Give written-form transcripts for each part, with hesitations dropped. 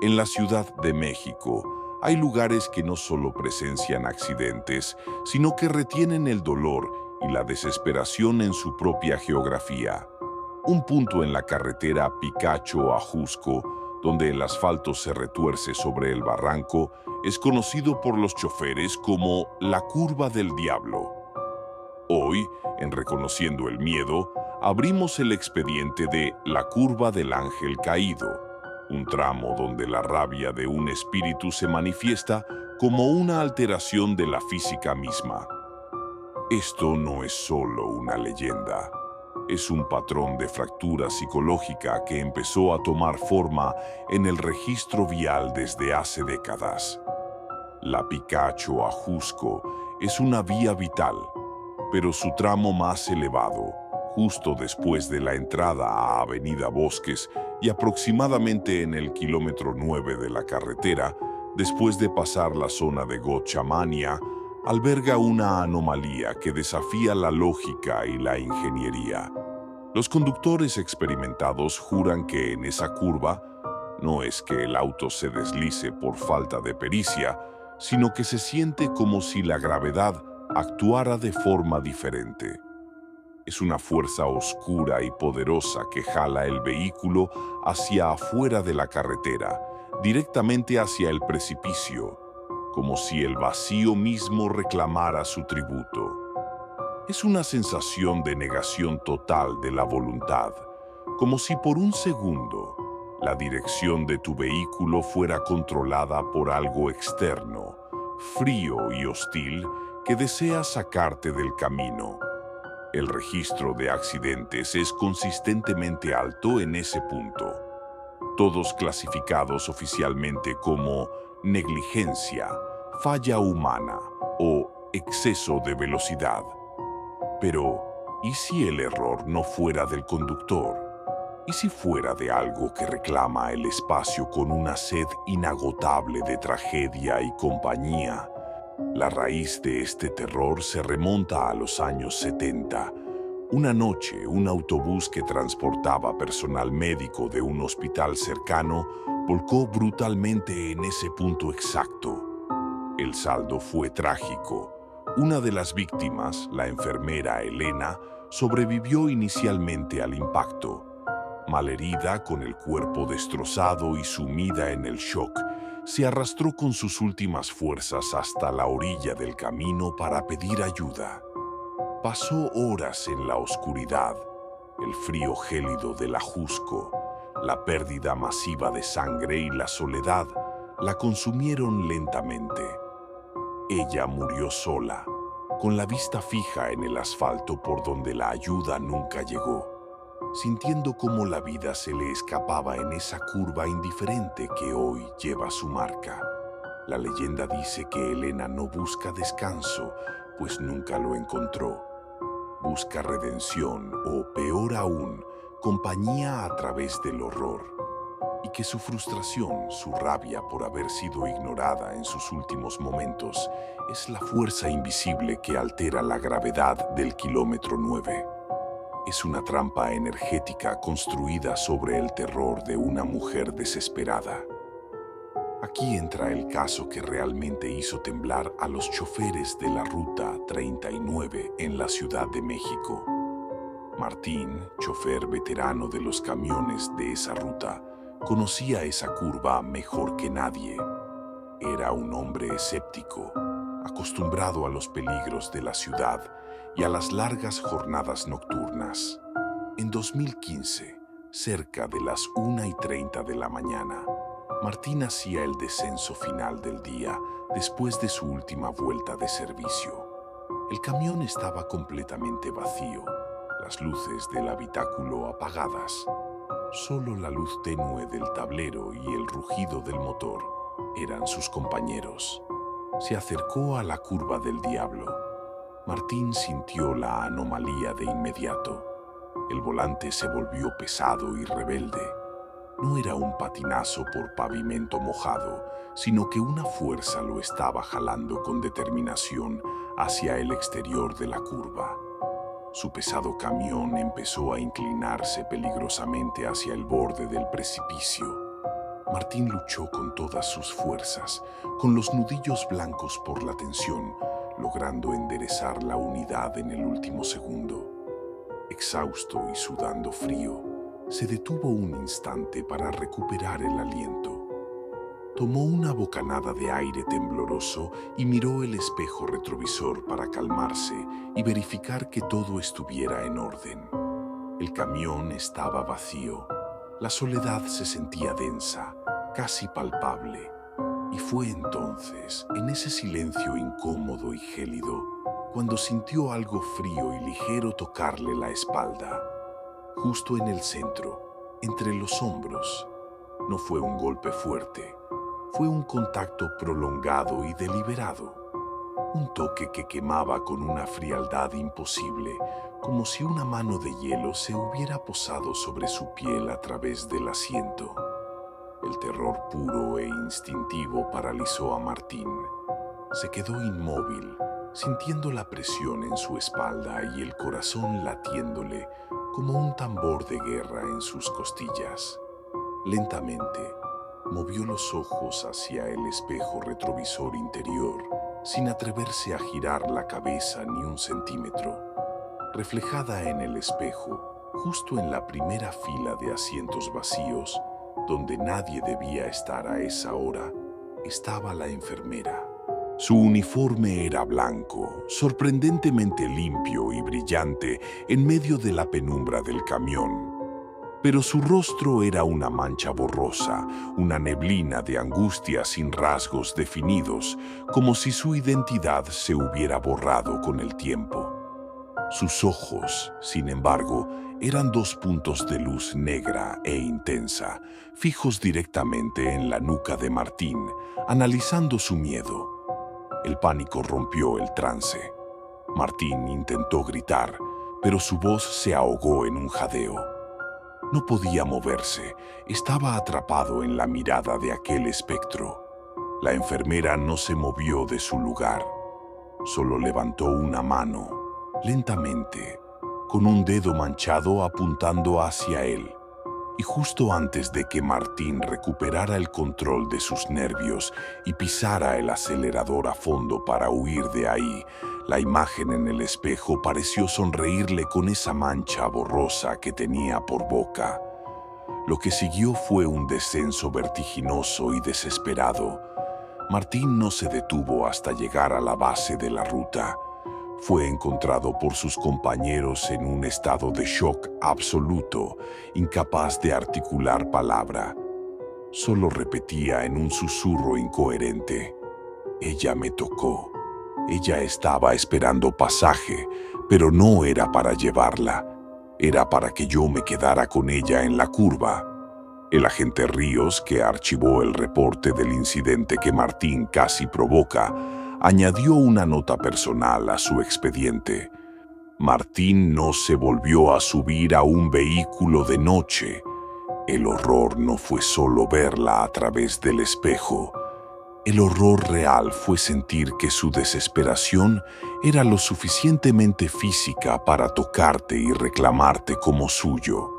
En la Ciudad de México hay lugares que no solo presencian accidentes, sino que retienen el dolor y la desesperación en su propia geografía. Un punto en la carretera Picacho-Ajusco, donde el asfalto se retuerce sobre el barranco, es conocido por los choferes como la Curva del Diablo. Hoy, en Reconociendo el Miedo, abrimos el expediente de La Curva del Ángel Caído, un tramo donde la rabia de un espíritu se manifiesta como una alteración de la física misma. Esto no es solo una leyenda, es un patrón de fractura psicológica que empezó a tomar forma en el registro vial desde hace décadas. La Picacho-Ajusco es una vía vital, pero su tramo más elevado, justo después de la entrada a Avenida Bosques y aproximadamente en el kilómetro 9 de la carretera, después de pasar la zona de Gotchamania, alberga una anomalía que desafía la lógica y la ingeniería. Los conductores experimentados juran que en esa curva no es que el auto se deslice por falta de pericia, sino que se siente como si la gravedad actuara de forma diferente. Es una fuerza oscura y poderosa que jala el vehículo hacia afuera de la carretera, directamente hacia el precipicio, como si el vacío mismo reclamara su tributo. Es una sensación de negación total de la voluntad, como si por un segundo la dirección de tu vehículo fuera controlada por algo externo, frío y hostil, que desea sacarte del camino. El registro de accidentes es consistentemente alto en ese punto, todos clasificados oficialmente como negligencia, falla humana o exceso de velocidad. Pero, ¿y si el error no fuera del conductor? ¿Y si fuera de algo que reclama el espacio con una sed inagotable de tragedia y compañía? La raíz de este terror se remonta a los años 70. Una noche, un autobús que transportaba personal médico de un hospital cercano volcó brutalmente en ese punto exacto. El saldo fue trágico. Una de las víctimas, la enfermera Elena, sobrevivió inicialmente al impacto. Malherida, con el cuerpo destrozado y sumida en el shock, se arrastró con sus últimas fuerzas hasta la orilla del camino para pedir ayuda. Pasó horas en la oscuridad, el frío gélido del Ajusco, la pérdida masiva de sangre y la soledad la consumieron lentamente. Ella murió sola, con la vista fija en el asfalto por donde la ayuda nunca llegó, sintiendo cómo la vida se le escapaba en esa curva indiferente que hoy lleva su marca. La leyenda dice que Elena no busca descanso, pues nunca lo encontró. Busca redención o, peor aún, compañía a través del horror. Y que su frustración, su rabia por haber sido ignorada en sus últimos momentos, es la fuerza invisible que altera la gravedad del kilómetro 9. Es una trampa energética construida sobre el terror de una mujer desesperada. Aquí entra el caso que realmente hizo temblar a los choferes de la Ruta 39 en la Ciudad de México. Martín, chofer veterano de los camiones de esa ruta, conocía esa curva mejor que nadie. Era un hombre escéptico, acostumbrado a los peligros de la ciudad y a las largas jornadas nocturnas. En 2015, cerca de las 1:30 de la mañana, Martín hacía el descenso final del día después de su última vuelta de servicio. El camión estaba completamente vacío, las luces del habitáculo apagadas. Solo la luz tenue del tablero y el rugido del motor eran sus compañeros. Se acercó a la curva del diablo. Martín sintió la anomalía de inmediato. El volante se volvió pesado y rebelde. No era un patinazo por pavimento mojado, sino que una fuerza lo estaba jalando con determinación hacia el exterior de la curva. Su pesado camión empezó a inclinarse peligrosamente hacia el borde del precipicio. Martín luchó con todas sus fuerzas, con los nudillos blancos por la tensión, logrando enderezar la unidad en el último segundo. Exhausto y sudando frío, se detuvo un instante para recuperar el aliento. Tomó una bocanada de aire tembloroso y miró el espejo retrovisor para calmarse y verificar que todo estuviera en orden. El camión estaba vacío. La soledad se sentía densa, casi palpable. Y fue entonces, en ese silencio incómodo y gélido, cuando sintió algo frío y ligero tocarle la espalda, justo en el centro, entre los hombros. No fue un golpe fuerte, fue un contacto prolongado y deliberado. Un toque que quemaba con una frialdad imposible, como si una mano de hielo se hubiera posado sobre su piel a través del asiento. El terror puro e instintivo paralizó a Martín. Se quedó inmóvil, sintiendo la presión en su espalda y el corazón latiéndole como un tambor de guerra en sus costillas. Lentamente, movió los ojos hacia el espejo retrovisor interior, sin atreverse a girar la cabeza ni un centímetro. Reflejada en el espejo, justo en la primera fila de asientos vacíos, donde nadie debía estar a esa hora, estaba la enfermera. Su uniforme era blanco, sorprendentemente limpio y brillante en medio de la penumbra del camión. Pero su rostro era una mancha borrosa, una neblina de angustia sin rasgos definidos, como si su identidad se hubiera borrado con el tiempo. Sus ojos, sin embargo, eran dos puntos de luz negra e intensa, fijos directamente en la nuca de Martín, analizando su miedo. El pánico rompió el trance. Martín intentó gritar, pero su voz se ahogó en un jadeo. No podía moverse, estaba atrapado en la mirada de aquel espectro. La enfermera no se movió de su lugar, solo levantó una mano, lentamente, con un dedo manchado apuntando hacia él. Y justo antes de que Martín recuperara el control de sus nervios y pisara el acelerador a fondo para huir de ahí, la imagen en el espejo pareció sonreírle con esa mancha borrosa que tenía por boca. Lo que siguió fue un descenso vertiginoso y desesperado. Martín no se detuvo hasta llegar a la base de la ruta. Fue encontrado por sus compañeros en un estado de shock absoluto, incapaz de articular palabra. Solo repetía en un susurro incoherente: «Ella me tocó. Ella estaba esperando pasaje, pero no era para llevarla. Era para que yo me quedara con ella en la curva». El agente Ríos, que archivó el reporte del incidente que Martín casi provoca, añadió una nota personal a su expediente. Martín no se volvió a subir a un vehículo de noche. El horror no fue solo verla a través del espejo. El horror real fue sentir que su desesperación era lo suficientemente física para tocarte y reclamarte como suyo.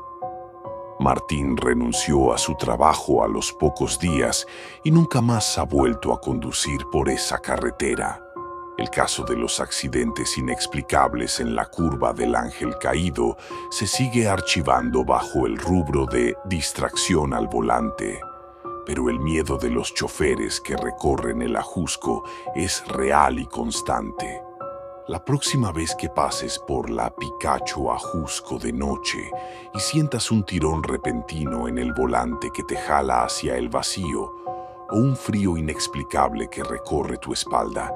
Martín renunció a su trabajo a los pocos días y nunca más ha vuelto a conducir por esa carretera. El caso de los accidentes inexplicables en la curva del Ángel Caído se sigue archivando bajo el rubro de distracción al volante. Pero el miedo de los choferes que recorren el Ajusco es real y constante. La próxima vez que pases por la Picacho Ajusco de noche y sientas un tirón repentino en el volante que te jala hacia el vacío o un frío inexplicable que recorre tu espalda,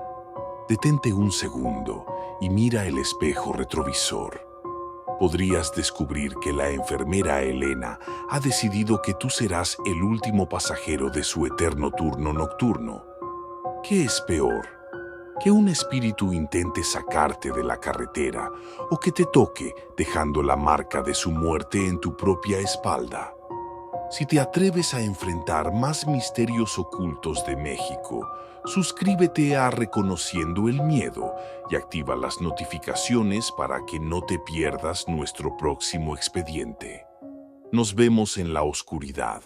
detente un segundo y mira el espejo retrovisor. Podrías descubrir que la enfermera Elena ha decidido que tú serás el último pasajero de su eterno turno nocturno. ¿Qué es peor? ¿Que un espíritu intente sacarte de la carretera o que te toque dejando la marca de su muerte en tu propia espalda? Si te atreves a enfrentar más misterios ocultos de México, suscríbete a Reconociendo el Miedo y activa las notificaciones para que no te pierdas nuestro próximo expediente. Nos vemos en la oscuridad.